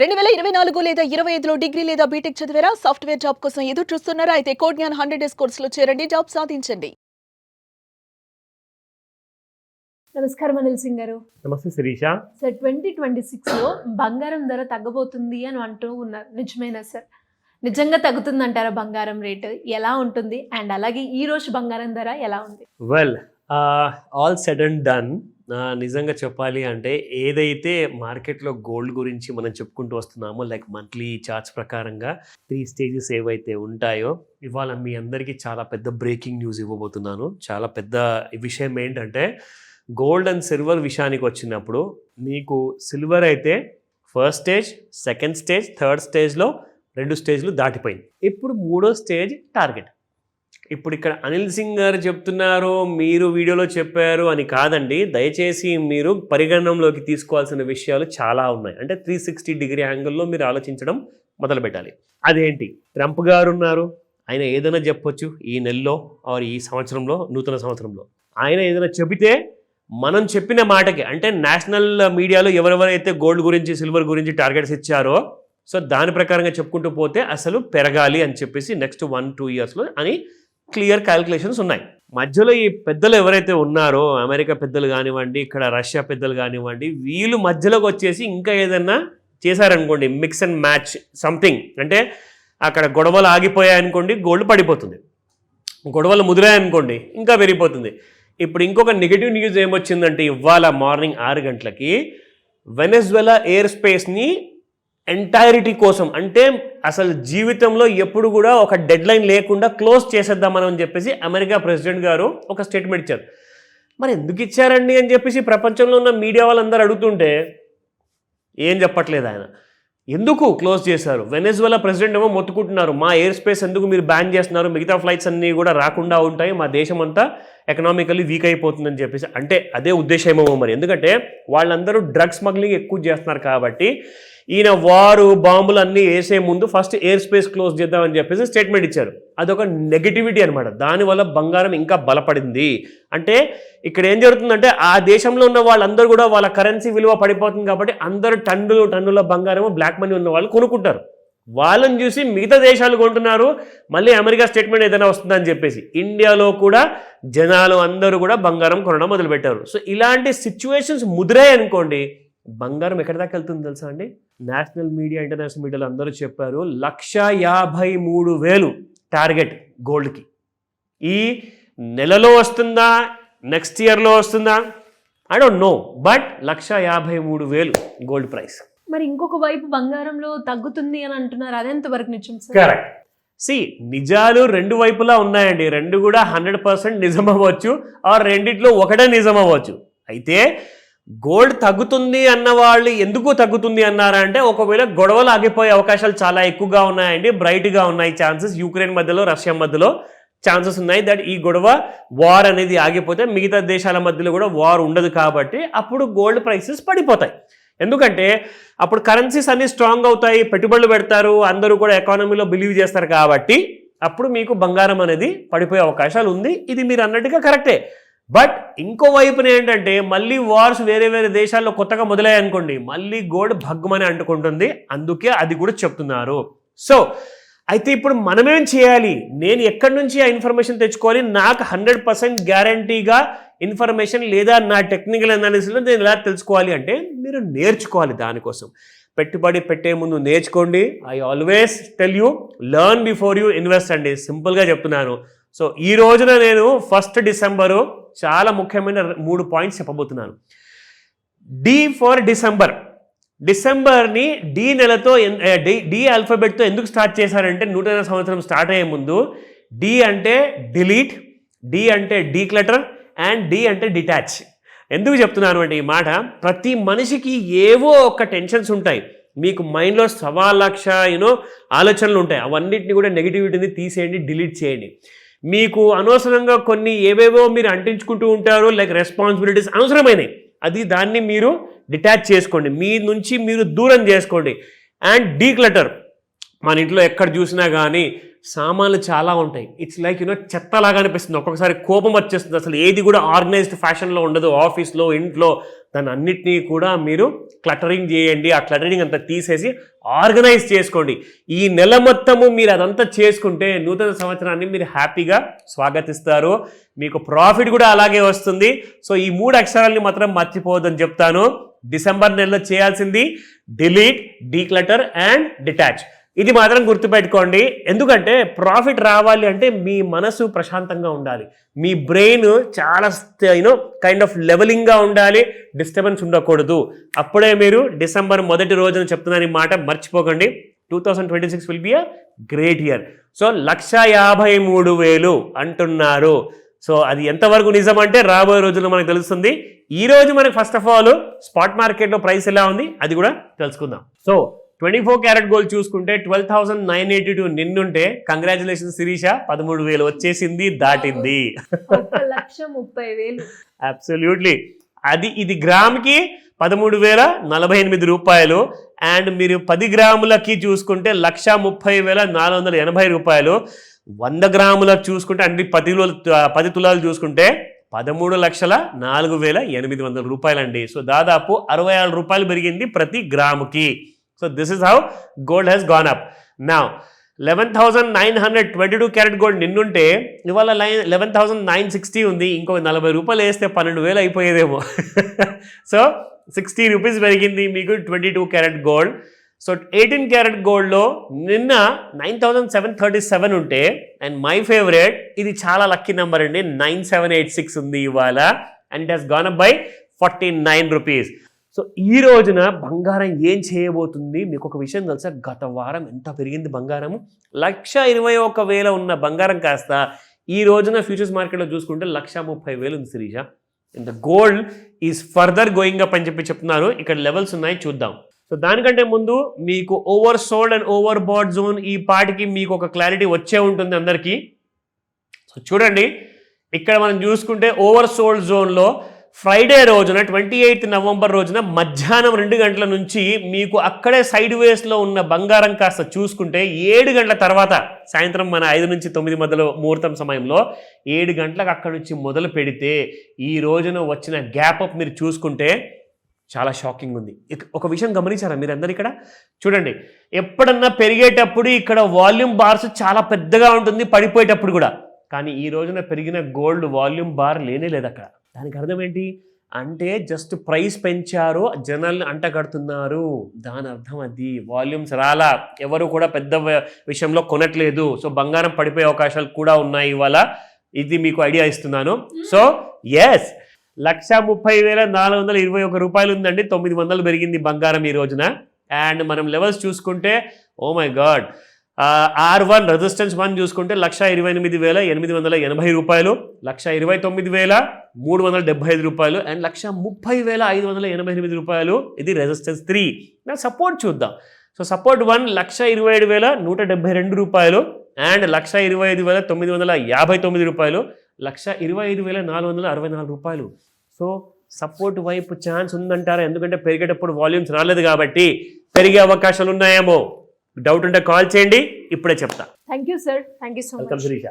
2024 లేదా 25లో డిగ్రీ లేదా బీటెక్ చదివారా? సాఫ్ట్‌వేర్ జాబ్ కోసం ఎదురు చూస్తున్నారా? అయితే కోడ్ జ్ఞాన్ 100 డేస్ కోర్సులో చేరండి, జాబ్ సాధించండి. నమస్కారం అనిల్ సింగ్ గారు. నమస్తే శిరీష. సార్ 2026లో బంగారం ధర తగ్గబోతుంది అని అంటూ ఉన్నారు. నిజమేనా సార్? నిజంగా తగ్గుతుందంటారా బంగారం రేటు? ఎలా ఉంటుంది? అండ్ అలాగే ఈ రోజు బంగారం ధర ఎలా ఉంది? Well, all said and done. నిజంగా చెప్పాలి అంటే ఏదైతే మార్కెట్లో గోల్డ్ గురించి మనం చెప్పుకుంటూ వస్తున్నామో, లైక్ మంత్లీ చార్ట్స్ ప్రకారంగా 3 స్టేజెస్ ఏవైతే ఉంటాయో, ఇవాళ మీ అందరికీ చాలా పెద్ద బ్రేకింగ్ న్యూస్ ఇవ్వబోతున్నాను. చాలా పెద్ద విషయం ఏంటంటే, గోల్డ్ అండ్ సిల్వర్ విషయానికి వచ్చినప్పుడు మీకు సిల్వర్ అయితే first stage, second stage, third స్టేజ్లో 2 స్టేజ్లు దాటిపోయింది. ఇప్పుడు 3వ స్టేజ్ టార్గెట్. ఇప్పుడు ఇక్కడ అనిల్ సింగ్ గారు చెప్తున్నారు, మీరు వీడియోలో చెప్పారు అని కాదండి. దయచేసి మీరు పరిగణనలోకి తీసుకోవాల్సిన విషయాలు చాలా ఉన్నాయి. అంటే 360 డిగ్రీ యాంగిల్లో మీరు ఆలోచించడం మొదలు పెట్టాలి. అదేంటి? ట్రంప్ గారు ఉన్నారు, ఆయన ఏదైనా చెప్పొచ్చు ఈ నెలలో ఆర్ ఈ సంవత్సరంలో, నూతన సంవత్సరంలో ఆయన ఏదైనా చెబితే మనం చెప్పిన మాటకి, అంటే నేషనల్ మీడియాలో ఎవరెవరైతే గోల్డ్ గురించి, సిల్వర్ గురించి టార్గెట్స్ ఇచ్చారో, సో దాని ప్రకారంగా చెప్పుకుంటూ పోతే అసలు పెరగాలి అని చెప్పేసి నెక్స్ట్ 1-2 ఇయర్స్లో అని క్లియర్ క్యాలిక్యులేషన్స్ ఉన్నాయి. మధ్యలో ఈ పెద్దలు ఎవరైతే ఉన్నారో, అమెరికా పెద్దలు కానివ్వండి, ఇక్కడ రష్యా పెద్దలు కానివ్వండి, వీళ్ళు మధ్యలోకి వచ్చేసి ఇంకా ఏదన్నా చేశారనుకోండి, మిక్స్ అండ్ మ్యాచ్ సంథింగ్, అంటే అక్కడ గొడవలు ఆగిపోయాయనుకోండి, గోల్డ్ పడిపోతుంది. గొడవలు ముదిరాయనుకోండి, ఇంకా పెరిగిపోతుంది. ఇప్పుడు ఇంకొక నెగిటివ్ న్యూస్ ఏమొచ్చిందంటే, ఇవాళ మార్నింగ్ 6 గంటలకి వెనెజువెలా ఎయిర్ స్పేస్ని ఎంటైరిటీ కోసం, అంటే అసలు జీవితంలో ఎప్పుడు కూడా ఒక డెడ్ లైన్ లేకుండా క్లోజ్ చేసేద్దామని చెప్పేసి అమెరికా ప్రెసిడెంట్ గారు ఒక స్టేట్మెంట్ ఇచ్చారు. మరి ఎందుకు ఇచ్చారండి అని చెప్పేసి ప్రపంచంలో ఉన్న మీడియా వాళ్ళందరూ అడుగుతుంటే ఏం చెప్పట్లేదు ఆయన. ఎందుకు క్లోజ్ చేశారు? వెనెజువెలా ప్రెసిడెంట్ ఏమో మొత్తుకుంటున్నారు, మా ఎయిర్ స్పేస్ ఎందుకు మీరు బ్యాన్ చేస్తున్నారు, మిగతా ఫ్లైట్స్ అన్నీ కూడా రాకుండా ఉంటాయి, మా దేశం అంతా ఎకనామికల్లీ వీక్ అయిపోతుందని చెప్పేసి. అంటే అదే ఉద్దేశమేమో మరి, ఎందుకంటే వాళ్ళందరూ డ్రగ్స్ స్మగ్లింగ్ ఎక్కువ చేస్తున్నారు కాబట్టి ఈయన వారు బాంబులు అన్నీ వేసే ముందు ఫస్ట్ ఎయిర్ స్పేస్ క్లోజ్ చేద్దామని చెప్పేసి స్టేట్మెంట్ ఇచ్చారు. అదొక నెగటివిటీ అనమాట. దానివల్ల బంగారం ఇంకా బలపడింది. అంటే ఇక్కడ ఏం జరుగుతుందంటే, ఆ దేశంలో ఉన్న వాళ్ళందరూ కూడా వాళ్ళ కరెన్సీ విలువ పడిపోతుంది కాబట్టి అందరూ టన్నుల బంగారం, బ్లాక్ మనీ ఉన్న వాళ్ళు కొనుక్కుంటారు. వాళ్ళని చూసి మిగతా దేశాలు కొంటున్నారు. మళ్ళీ అమెరికా స్టేట్మెంట్ ఏదైనా వస్తుందని చెప్పేసి ఇండియాలో కూడా జనాలు అందరూ కూడా బంగారం కొనడం మొదలుపెట్టారు. సో ఇలాంటి సిచ్యువేషన్స్ ముదిరాయి అనుకోండి, బంగారం ఎక్కడి దాకా వెళ్తుంది తెలుసా అండి? నేషనల్ మీడియా, ఇంటర్నేషనల్ మీడియాలో అందరూ చెప్పారు 1,53,000 టార్గెట్ గోల్డ్కి. ఈ నెలలో వస్తుందా, నెక్స్ట్ ఇయర్లో వస్తుందా, I don't know, but 1,53,000 gold price. మరి ఇంకొక వైపు బంగారంలో తగ్గుతుంది అని అంటున్నారు, అదెంత వరకు నిజం సార్? కరెక్ట్. నిజాలు 2 వైపులా ఉన్నాయండి. 2 కూడా 100% నిజం అవ్వచ్చు, ఆర్ రెండిట్లో ఒకటే నిజం అవ్వచ్చు. అయితే గోల్డ్ తగ్గుతుంది అన్న వాళ్ళు ఎందుకు తగ్గుతుంది అన్నారంటే, ఒకవేళ గొడవలు ఆగిపోయే అవకాశాలు చాలా ఎక్కువగా ఉన్నాయండి, బ్రైట్గా ఉన్నాయి ఛాన్సెస్. యుక్రెయిన్ మధ్యలో, రష్యా మధ్యలో ఛాన్సెస్ ఉన్నాయి దట్ ఈ గొడవ, వార్ అనేది ఆగిపోతే మిగతా దేశాల మధ్యలో కూడా వార్ ఉండదు కాబట్టి అప్పుడు గోల్డ్ ప్రైసెస్ పడిపోతాయి. ఎందుకంటే అప్పుడు కరెన్సీస్ అన్ని స్ట్రాంగ్ అవుతాయి, పెట్టుబడులు పెడతారు, అందరూ కూడా ఎకానమీలో బిలీవ్ చేస్తారు కాబట్టి అప్పుడు మీకు బంగారం అనేది పడిపోయే అవకాశాలు ఉంది. ఇది మీరు అన్నట్టుగా కరెక్టే. బట్ ఇంకో వైపున ఏంటంటే, మళ్ళీ వార్స్ వేరే వేరే దేశాల్లో కొత్తగా మొదలయ్యాయనుకోండి, మళ్ళీ గోల్డ్ భగ్గుమని అంటుకుంటుంది. అందుకే అది కూడా చెప్తున్నారు. సో అయితే ఇప్పుడు మనమేం చేయాలి? నేను ఎక్కడి నుంచి ఆ ఇన్ఫర్మేషన్ తెచ్చుకోవాలి? నాకు 100% గ్యారంటీగా ఇన్ఫర్మేషన్ లేదా నా టెక్నికల్ అనాలిసిస్లో నేను ఎలా తెలుసుకోవాలి అంటే, మీరు నేర్చుకోవాలి. దానికోసం పెట్టుబడి పెట్టే ముందు నేర్చుకోండి. I always tell you, learn before you invest అండి. సింపుల్గా చెప్తున్నాను. సో ఈ రోజున నేను 1 డిసెంబరు చాలా ముఖ్యమైన 3 పాయింట్స్ చెప్పబోతున్నాను. D for December. డిసెంబర్ని డి నెలతో, డి ఆల్ఫాబెట్తో ఎందుకు స్టార్ట్ చేశారంటే, నూతన సంవత్సరం స్టార్ట్ అయ్యే ముందు డి అంటే డిలీట్, డి అంటే డీక్లటర్, అండ్ డి అంటే డిటాచ్. ఎందుకు చెప్తున్నాను అంటే ఈ మాట, ప్రతి మనిషికి ఏవో ఒక టెన్షన్స్ ఉంటాయి. మీకు మైండ్లో 1,00,000 ఆలోచనలు ఉంటాయి. అవన్నిటిని కూడా నెగిటివిటీని తీసేయండి, డిలీట్ చేయండి. మీకు అనవసరంగా కొన్ని ఏవేవో మీరు అంటించుకుంటూ ఉంటారు, లైక్ రెస్పాన్సిబిలిటీస్ అనవసరమైనవి, దాన్ని మీరు డిటాచ్ చేసుకోండి, మీ నుంచి మీరు దూరం చేసుకోండి. And declutter. మన ఇంట్లో ఎక్కడ చూసినా కానీ సామాన్లు చాలా ఉంటాయి. ఇట్స్ లైక్ చెత్తలాగా అనిపిస్తుంది. ఒక్కొక్కసారి కోపం వచ్చేస్తుంది. అసలు ఏది కూడా ఆర్గనైజ్డ్ ఫ్యాషన్లో ఉండదు. ఆఫీస్లో, ఇంట్లో దాన్ని అన్నిటినీ కూడా మీరు క్లటరింగ్ చేయండి. ఆ క్లటరింగ్ అంతా తీసేసి ఆర్గనైజ్ చేసుకోండి. ఈ నెల మొత్తము మీరు అదంతా చేసుకుంటే నూతన సంవత్సరాన్ని మీరు హ్యాపీగా స్వాగతిస్తారు. మీకు ప్రాఫిట్ కూడా అలాగే వస్తుంది. సో ఈ 3 అక్షరాలని మాత్రం మర్చిపోవద్దని చెప్తాను. డిసెంబర్ నెలలో చేయాల్సింది డిలీట్, డీక్లటర్ అండ్ డిటాచ్. ఇది మాత్రం గుర్తుపెట్టుకోండి. ఎందుకంటే ప్రాఫిట్ రావాలి అంటే మీ మనసు ప్రశాంతంగా ఉండాలి, మీ బ్రెయిన్ చాలా కైండ్ ఆఫ్ లెవెలింగ్గా ఉండాలి, డిస్టర్బెన్స్ ఉండకూడదు. అప్పుడే మీరు డిసెంబర్ మొదటి రోజున చెప్తున్నాను ఈ మాట మర్చిపోకండి. 2026 will be a great year. So 1,53,000 అంటున్నారు. సో అది ఎంతవరకు నిజం అంటే రాబోయే రోజుల్లో మనకు తెలుస్తుంది. ఈ రోజు మనకు ఫస్ట్ ఆఫ్ ఆల్ స్పాట్ మార్కెట్లో ప్రైస్ ఎలా ఉంది అది కూడా తెలుసుకుందాం. సో 24 క్యారెట్ గోల్డ్ చూసుకుంటే 12,982 నిన్నుంటే కంగ్రాచులేషన్స్ శిరీష, 13,000 వచ్చేసింది, దాటింది. 1,30,000. అబ్సల్యూట్లీ. ఇది గ్రామ్కి 13,048 రూపాయలు. అండ్ మీరు 10 గ్రాములకి చూసుకుంటే 1,30,480 రూపాయలు. 100 గ్రాములకు చూసుకుంటే అంటే 10 తులాలు చూసుకుంటే 13,04,800 రూపాయలండి. సో దాదాపు 66 రూపాయలు పెరిగింది ప్రతి గ్రాముకి. So this is how gold has gone up. Now 11,922 carat gold నిన్నుంటే ఇవాళ 11,960 ఉంది. ఇంకో 40 రూపాయలు వేస్తే 12,000 అయిపోయేదేమో. సో 60 రూపీస్ పెరిగింది మీకు 22 క్యారెట్ గోల్డ్. సో 18 క్యారెట్ గోల్డ్లో నిన్న 9,737 ఉంటే, అండ్ మై ఫేవరెట్ ఇది చాలా లక్కీ నెంబర్ అండి, 9,786 ఉంది ఇవాళ. And it has gone up by 49 rupees. So ఈ రోజున బంగారం ఏం చేయబోతుంది మీకు ఒక విషయం తెలుసా? గత వారం ఎంత పెరిగింది బంగారము? 1,21,000 ఉన్న బంగారం కాస్త ఈ రోజున ఫ్యూచర్స్ మార్కెట్లో చూసుకుంటే 1,30,000 ఉంది Sirisha. And the gold is further going up అని చెప్తున్నారు. ఇక్కడ లెవెల్స్ ఉన్నాయి, చూద్దాం. సో దానికంటే ముందు మీకు over sold and over bat zone ఈ పాటికి మీకు ఒక క్లారిటీ వచ్చే ఉంటుంది అందరికీ. సో చూడండి, ఇక్కడ మనం చూసుకుంటే ఓవర్ సోల్డ్ జోన్లో ఫ్రైడే రోజున 28 నవంబర్ రోజున మధ్యాహ్నం 2 గంటల నుంచి మీకు అక్కడే సైడ్ వేస్లో ఉన్న బంగారం కాస్త చూసుకుంటే 7 గంటల తర్వాత సాయంత్రం మన 5 నుంచి 9 మధ్యలో ముహూర్తం సమయంలో 7 గంటలకు అక్కడి నుంచి మొదలు పెడితే ఈ రోజున వచ్చిన గ్యాప్ అప్ మీరు చూసుకుంటే చాలా షాకింగ్ ఉంది. ఒక విషయం గమనించారా మీరు అందరు? ఇక్కడ చూడండి, ఎప్పుడన్నా పెరిగేటప్పుడు ఇక్కడ వాల్యూమ్ బార్స్ చాలా పెద్దగా ఉంటుంది, పడిపోయేటప్పుడు కూడా. కానీ ఈ రోజున పెరిగిన గోల్డ్ వాల్యూమ్ బార్ లేనే లేదు అక్కడ. దానికి అర్థం ఏంటి అంటే జస్ట్ ప్రైస్ పెంచారు, జనాల్ని అంటగడుతున్నారు. దాని అర్థం అది. వాల్యూమ్స్ రాలా, ఎవరు కూడా పెద్ద విషయంలో కొనట్లేదు. సో బంగారం పడిపోయే అవకాశాలు కూడా ఉన్నాయి ఇవాళ. ఇది మీకు ఐడియా ఇస్తున్నాను. సో ఎస్, 1,30,421 రూపాయలు ఉందండి. 900 పెరిగింది బంగారం ఈ రోజున. అండ్ మనం లెవెల్స్ చూసుకుంటే oh my God, R1 resistance 1 చూసుకుంటే 1,28,880 రూపాయలు, 1,29,375 రూపాయలు అండ్ 1,30,588 రూపాయలు. ఇది రెసిస్టెన్స్ 3. నా సపోర్ట్ చూద్దాం. సో సపోర్ట్ 1 1,27,172 రూపాయలు అండ్ 1,25,959 రూపాయలు, 1,25,464 రూపాయలు. సో సపోర్ట్ వైపు ఛాన్స్ ఉందంటారా? ఎందుకంటే పెరిగేటప్పుడు వాల్యూమ్స్ రాలేదు కాబట్టి పెరిగే అవకాశాలు ఉన్నాయేమో. డౌట్ ఉంటే కాల్ చేయండి, ఇప్పుడే చెప్తా. Thank you sir, thank you so much. Welcome Sirisha.